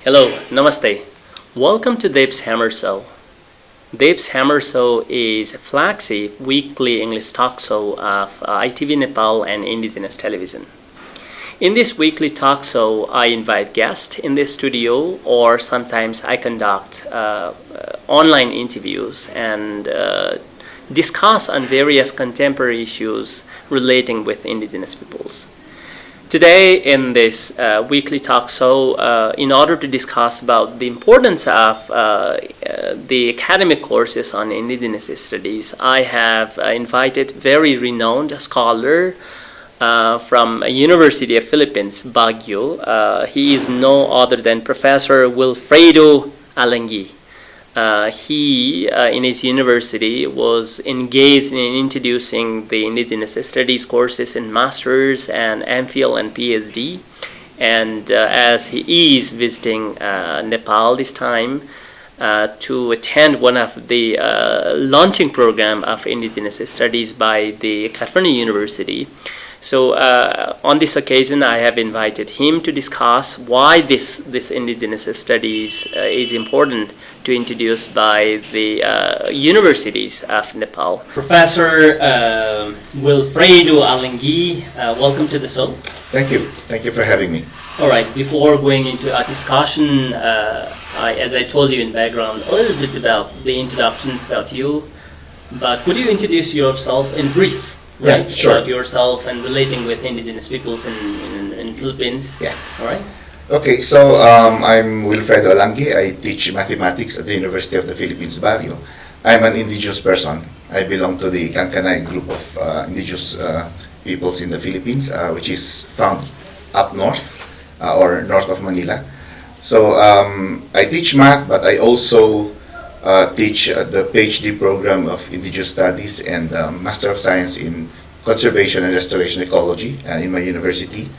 Hello, namaste. Welcome to Dev's Hammer Show. Dev's Hammer Show is a flagship weekly English talk show of ITV Nepal and Indigenous television. In this weekly talk show, I invite guests in the studio, or sometimes I conduct online interviews and discuss on various contemporary issues relating with Indigenous peoples. Today in this weekly talk show, in order to discuss about the importance of the academic courses on Indigenous studies, I have invited very renowned scholar from University of Philippines, Baguio. He is no other than Professor Wilfredo. He, in his university, was engaged in introducing the Indigenous Studies courses in Masters and MPhil and PhD. And as he is visiting Nepal this time to attend one of the launching program of Indigenous Studies by the Kathmandu University. So on this occasion, I have invited him to discuss why this Indigenous Studies is important to introduce by the universities of Nepal. Professor Wilfredo, welcome to the show. Thank you. Thank you for having me. All right. Before going into our discussion, as I told you in background, a little bit about the introductions about you, but could you introduce yourself in brief? Right? Yeah, sure. About yourself and relating with Indigenous peoples in Philippines. Yeah. All right. Okay, so I'm Wilfredo. I teach mathematics at the University of the Philippines, Baguio. I'm an indigenous person. I belong to the Tanka group of indigenous peoples in the Philippines, which is found up north or north of Manila. So I teach math, but I also teach the PhD program of Indigenous Studies and Master of Science in Conservation and Restoration Ecology in my university.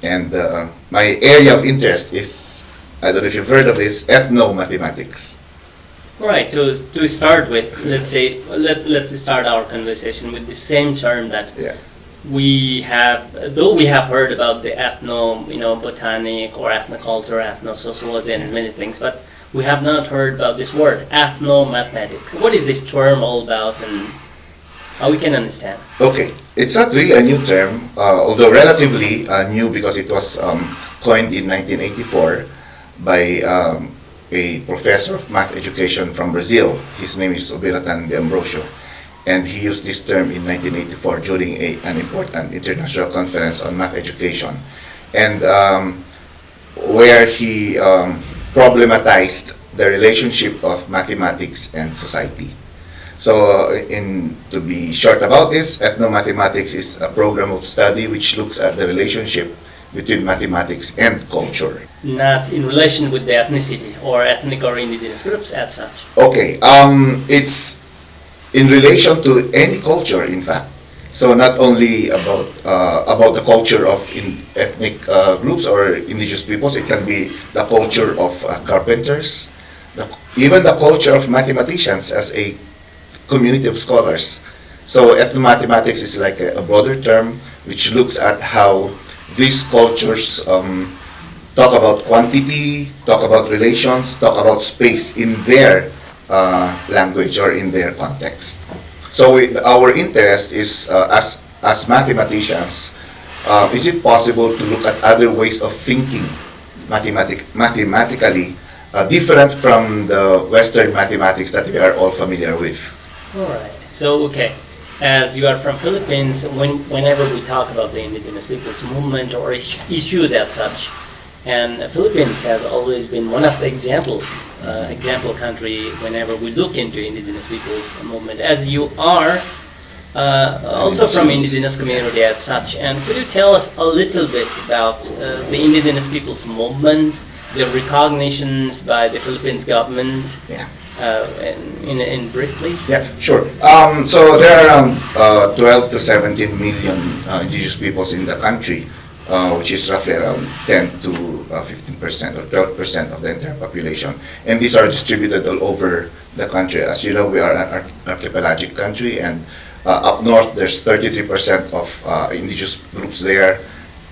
And my area of interest is, I don't know if you've heard of this, ethno-mathematics. All right. To start with, let's start our conversation with the same term that we have, though we have heard about the botanic or ethnoculture, ethno-sociology, and many things, but we have not heard about this word, ethno-mathematics. What is this term all about, and how we can understand? Okay, it's not really a new term, although relatively new because it was coined in 1984 by a professor of math education from Brazil. His name is Oberatan de Ambrosio, and he used this term in 1984 during an important international conference on math education, and where he problematized the relationship of mathematics and society. So, to be short about this, ethnomathematics is a program of study which looks at the relationship between mathematics and culture. Not in relation with the ethnicity or ethnic or indigenous groups as such. Okay, it's in relation to any culture, in fact. So not only about the culture of ethnic groups or indigenous peoples, it can be the culture of carpenters, even the culture of mathematicians as a community of scholars. So ethnomathematics is like a broader term which looks at how these cultures talk about quantity, talk about relations, talk about space in their language or in their context. So our interest is, as mathematicians, is it possible to look at other ways of thinking mathematically different from the Western mathematics that we are all familiar with? All right. So, okay, as you are from Philippines, whenever we talk about the Indigenous peoples movement or issues as such, and the Philippines has always been one of the example country whenever we look into Indigenous peoples movement, as you are also from Indigenous community as such. And could you tell us a little bit about the Indigenous peoples movement, the recognitions by the Philippines government? Yeah. In brief, please. Yeah, sure. So there are around 12 to 17 million indigenous peoples in the country, which is roughly around 10 to 15% or 12% of the entire population. And these are distributed all over the country. As you know, we are an archipelagic country, and up north there's 33% of indigenous groups there.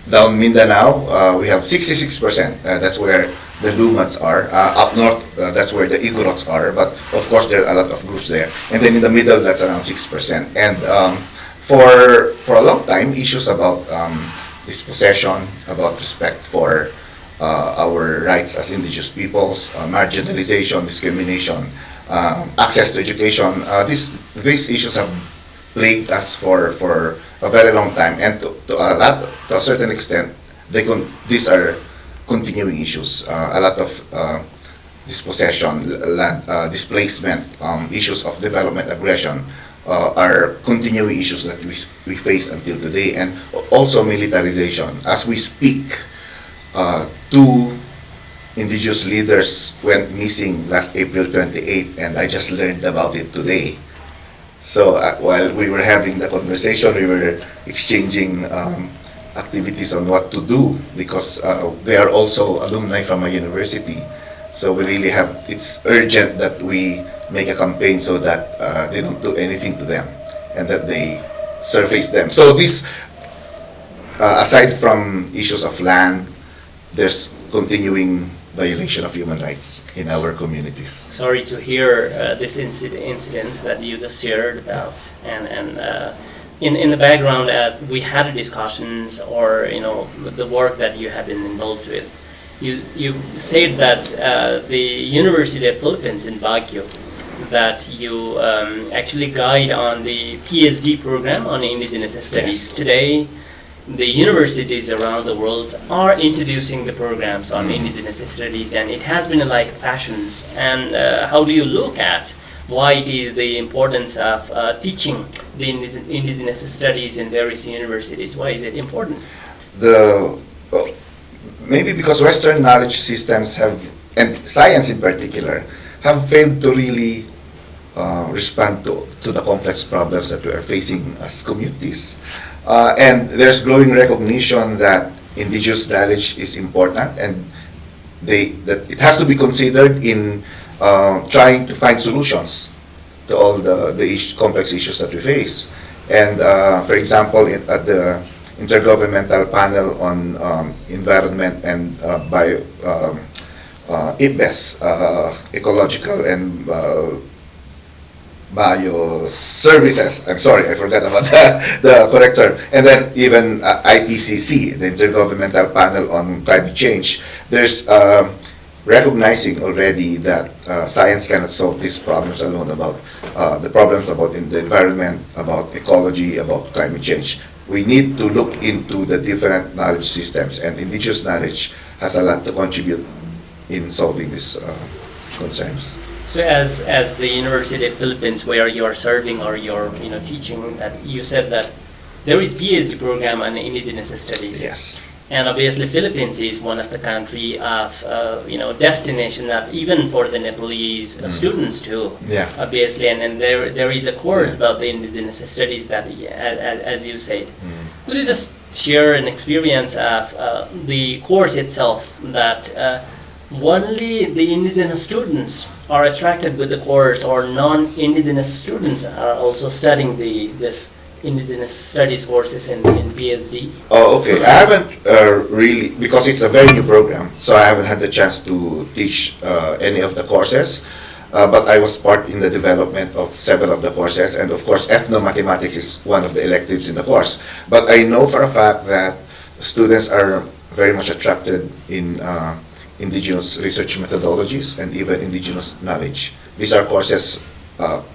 down Mindanao, we have 66%. That's where the Lumans are. Up north, that's where the Igorots are. But of course, there are a lot of groups there. And then in the middle, that's around 6%. And for a long time, issues about dispossession, about respect for our rights as indigenous peoples, marginalization, discrimination, access to education. These issues have plagued us for a very long time, and to a certain extent, these are continuing issues. A lot of dispossession, land displacement, issues of development aggression are continuing issues that we face until today, and also militarization. As we speak, two indigenous leaders went missing last April 28, and I just learned about it today. So while we were having the conversation, we were exchanging activities on what to do, because they are also alumni from a university. So we really have, it's urgent that we make a campaign so that they don't do anything to them and that they surface them. So this, aside from issues of land, there's continuing violation of human rights in our communities. Sorry to hear this incidents that you just shared about, and in the background, we had discussions, or the work that you have been involved with. You said that the University of Philippines in Baguio, that you actually guide on the PhD program on Indigenous Studies. Yes. Today, the universities around the world are introducing the programs on Indigenous Studies, and it has been like fashions. And how do you look at why it is the importance of teaching the Indigenous Studies in various universities? Why is it important? Maybe because Western knowledge systems have, and science in particular, have failed to really respond to the complex problems that we are facing as communities. And there's growing recognition that indigenous knowledge is important, and that it has to be considered in trying to find solutions to all the complex issues that we face. And for example, at the Intergovernmental Panel on Environment and IPBES, Ecological and Bioservices. I'm sorry, I forgot about the corrector. And then even IPCC, the Intergovernmental Panel on Climate Change. There's recognizing already that science cannot solve these problems alone, about the problems about in the environment, about ecology, about climate change. We need to look into the different knowledge systems, and indigenous knowledge has a lot to contribute in solving these concerns. So as the University of Philippines, where you are serving or you're teaching, that you said that there is PhD program on Indigenous Studies. Yes. And obviously Philippines is one of the country of destination of even for the Nepalese students too. Yeah. Obviously, and there is a course about the Indigenous Studies that, as you said. Could you just share an experience of the course itself, that only the indigenous students are attracted with the course, or non-indigenous students are also studying this Indigenous Studies courses in PhD? Oh, okay. I haven't really, because it's a very new program, so I haven't had the chance to teach any of the courses. But I was part in the development of several of the courses, and of course, ethnomathematics is one of the electives in the course. But I know for a fact that students are very much attracted in indigenous research methodologies and even indigenous knowledge. These are courses,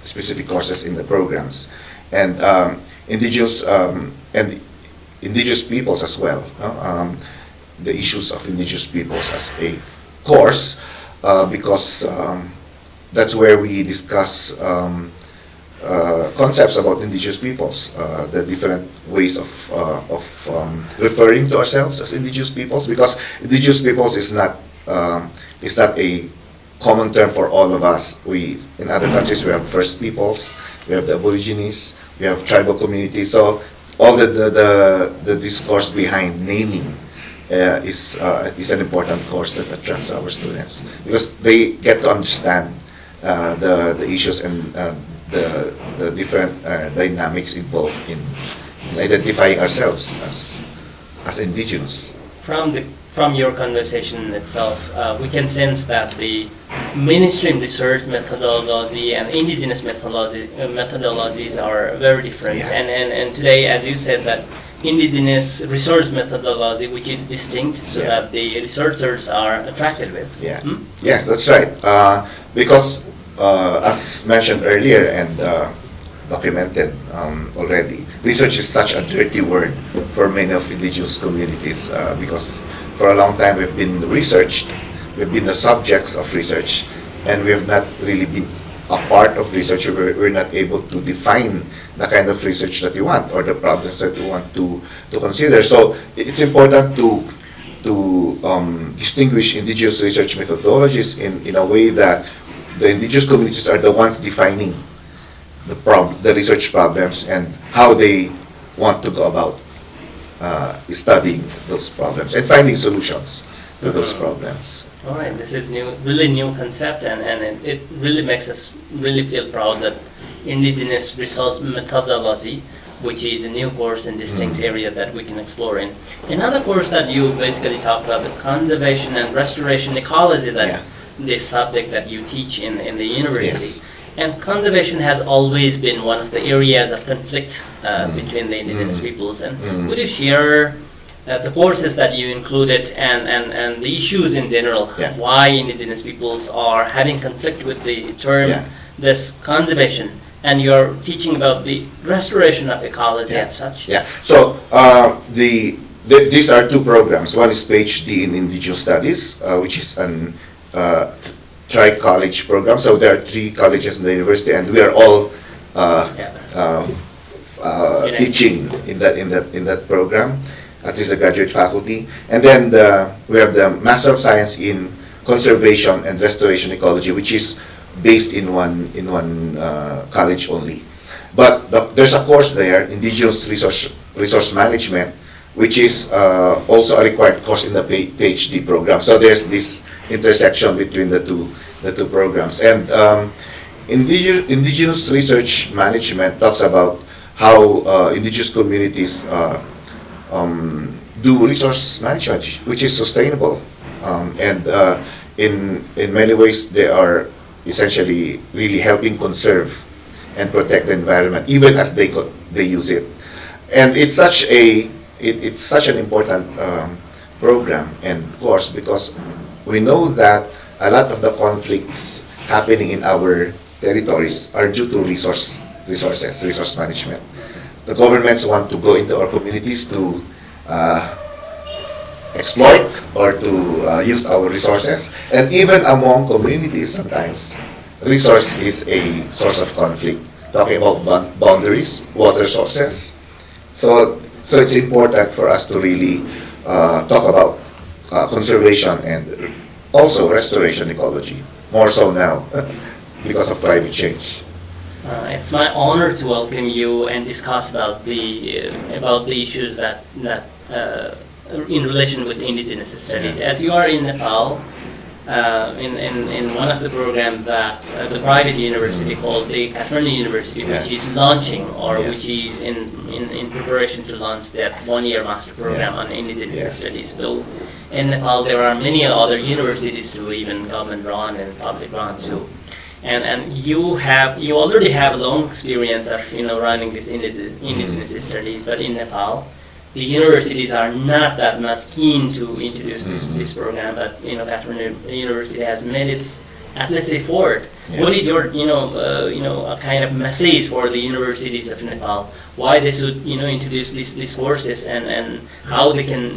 specific courses in the programs, and indigenous peoples as well. The issues of indigenous peoples as a course, because that's where we discuss concepts about indigenous peoples, the different ways of referring to ourselves as indigenous peoples, because indigenous peoples is not a common term for all of us. In other countries, we have First Peoples, we have the Aborigines, we have tribal communities. So all the discourse behind naming is an important course that attracts our students, because they get to understand the issues and the different dynamics involved in identifying ourselves as indigenous. From your conversation itself, we can sense that the mainstream research methodology and indigenous methodologies are very different. Yeah. And today, as you said, that indigenous research methodology, which is distinct, so Yeah. that the researchers are attracted with. Yeah. Yes, that's right. Because as mentioned earlier and documented already, research is such a dirty word for many of indigenous communities because for a long time we've been researched, we've been the subjects of research, and we have not really been a part of research. We're not able to define the kind of research that we want or the problems that we want to consider. So it's important to distinguish indigenous research methodologies in a way that the indigenous communities are the ones defining the research problems and how they want to go about studying those problems and finding solutions to those problems. All right, this is really new concept, and it really makes us really feel proud that indigenous resource methodology, which is a new course in distinct area that we can explore in. Another course that you basically talk about, the conservation and restoration ecology, that this subject that you teach in the university. Yes. And conservation has always been one of the areas of conflict between the indigenous peoples. And could you share the courses that you included and the issues in general, why indigenous peoples are having conflict with the term this conservation, and you're teaching about the restoration of ecology and such? Yeah. So these are two programs. One is PhD in Indigenous Studies, which is an tri-college program. So there are 3 colleges in the university, and we are all teaching in that program. At least the graduate faculty. And then we have the Master of Science in Conservation and Restoration Ecology, which is based in one college only. But there's a course there, Indigenous Resource Management, which is also a required course in the PhD program. So there's this intersection between the two programs. And Indigenous Research Management talks about how indigenous communities do resource management, which is sustainable, and in many ways they are essentially really helping conserve and protect the environment, even as they use it. And it's such an important program and course, because we know that a lot of the conflicts happening in our territories are due to resource management. The governments want to go into our communities to exploit or to use our resources, and even among communities sometimes resource is a source of conflict. Talking about boundaries, water sources. So it's important for us to really talk about conservation and also restoration ecology, more so now because of climate change. It's my honor to welcome you and discuss about the issues that in relation with indigenous studies. As you are in Nepal, in one of the programs that the private university called the Kathmandu University, which is launching or which is in preparation to launch that 1-year master program on indigenous studies. Though in Nepal there are many other universities too, even government run and public run too. And you already have a long experience of running this indigenous studies, but in Nepal, the universities are not that much keen to introduce this program. But Kathmandu University has made its at least effort. What is your a kind of message for the universities of Nepal? Why they should introduce these courses and how they can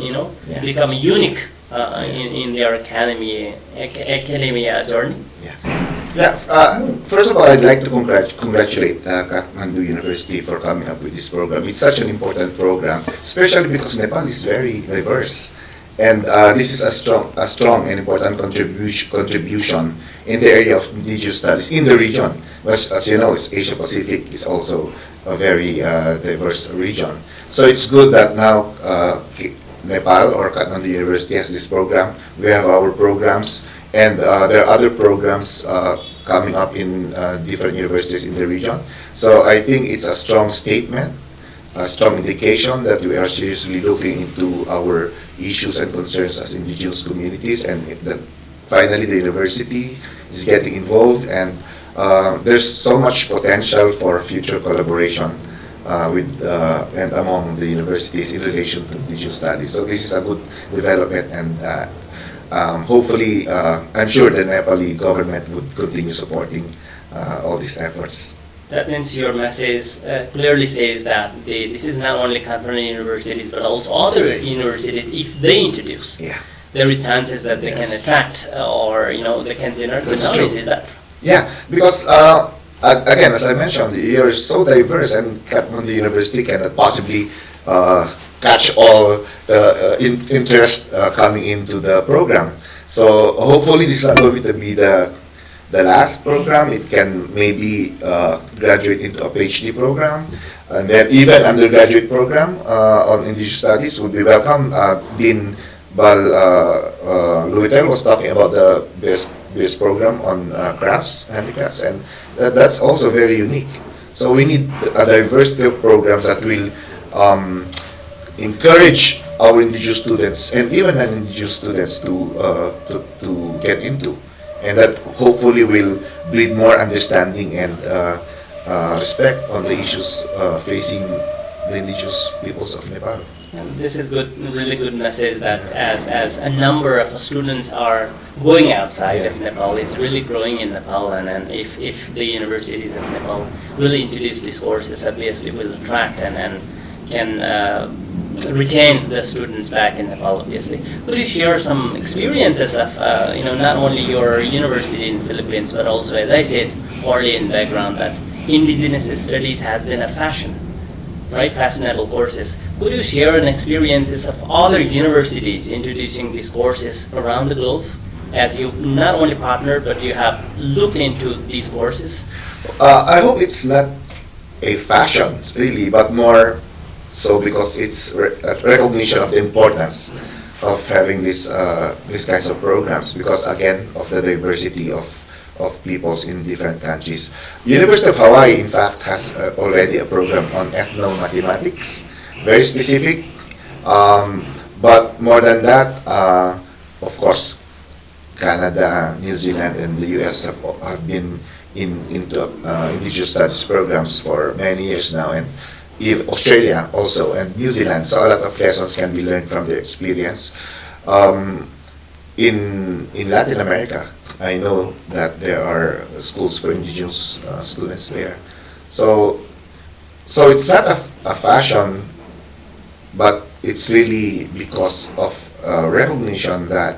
become unique in their academia journey? First of all, I'd like to congratulate Kathmandu University for coming up with this program. It's such an important program, especially because Nepal is very diverse, and this is a strong and important contribution in the area of indigenous studies in the region. As you know, Asia Pacific is also a very diverse region. So it's good that now Nepal or Kathmandu University has this program. We have our programs. And there are other programs coming up in different universities in the region. So I think it's a strong statement a strong indication that we are seriously looking into our issues and concerns as indigenous communities, and finally the university is getting involved, and there's so much potential for future collaboration with and among the universities in relation to indigenous studies. So this is a good development, and hopefully I'm sure the Nepali government would continue supporting all these efforts. That means your message clearly says that this is not only contemporary universities but also other universities. If they introduce, there is chances that they can attract or they can generate good knowledge. Is that? Yeah, because again, as I mentioned, you're so diverse, and the university cannot possibly catch all the interest coming into the program. So hopefully this is not going to be the last program. It can maybe graduate into a PhD program, and then even undergraduate program on Indigenous Studies would be welcome. Dean Luitel was talking about the best program on handicrafts, and that's also very unique. So we need a diversity of programs that will encourage our Indigenous students and even non-Indigenous students to get into. And that hopefully will breed more understanding and respect on the issues facing the indigenous peoples of Nepal. And this is good, really good message that as a number of students are going outside of Nepal, it's really growing in Nepal, and if the universities of Nepal really introduce these courses, obviously will attract and can retain the students back in Nepal, obviously. Could you share some experiences of, not only your university in Philippines, but also, as I said earlier in background, that Indigenous studies has been a fashion, right? Fashionable courses. Could you share an experiences of other universities introducing these courses around the globe, as you not only partnered, but you have looked into these courses? I hope it's not a fashion, really, but more so because it's a recognition of the importance of having these kinds of programs, because again of the diversity of peoples in different countries. University of Hawaii, in fact, has already a program on ethno-mathematics, very specific. But more than that, of course, Canada, New Zealand, and the US have been into Indigenous Studies programs for many years now, and Australia also, and New Zealand. So a lot of lessons can be learned from their experience. In Latin America, I know that there are schools for indigenous students there. So it's not a fashion, but it's really because of recognition that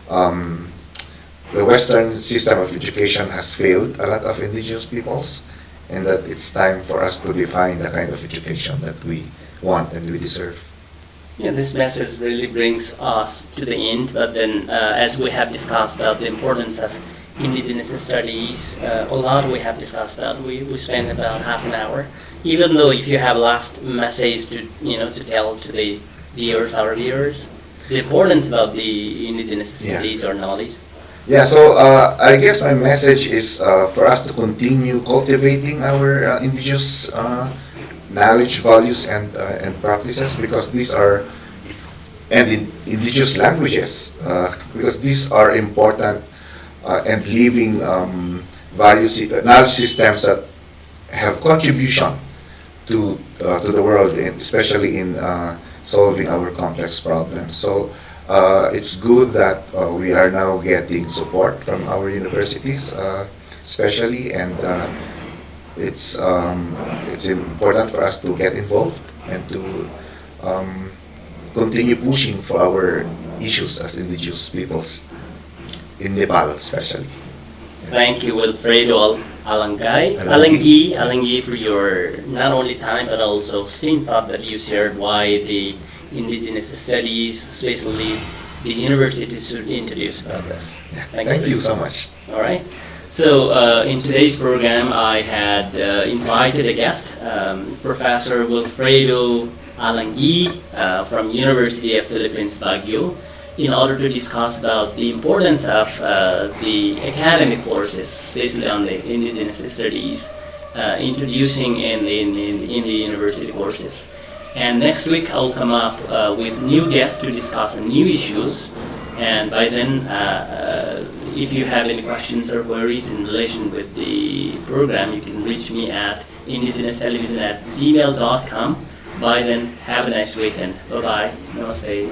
the Western system of education has failed a lot of indigenous peoples, and that it's time for us to define the kind of education that we want and we deserve. Yeah, this message really brings us to the end, but then as we have discussed about the importance of Indigenous studies, a lot we have discussed about, we spent about half an hour. Even though if you have last message to tell to the viewers, our viewers, the importance about the Indigenous studies or knowledge. Yeah, so I guess my message is for us to continue cultivating our indigenous knowledge, values, and practices, because these are, and in indigenous languages, because these are important and living values, knowledge systems that have contribution to the world, especially in solving our complex problems. So it's good that we are now getting support from our universities, especially, and it's important for us to get involved and to continue pushing for our issues as indigenous peoples in Nepal, especially. Thank you, Wilfredo Alanggi, for your not only time but also steam thought that you shared why the Indigenous studies, especially the university, should introduce about this. Yeah, thank you so much. All right. So in today's program, I had invited a guest, Professor Wilfredo Alanggi from University of Philippines, Baguio, in order to discuss about the importance of the academic courses, especially on the Indigenous studies, introducing in the university courses. And next week I'll come up with new guests to discuss new issues. And by then, if you have any questions or queries in relation with the program, you can reach me at indigenoustelevision@gmail.com. By then, have a nice weekend. Bye-bye. Namaste.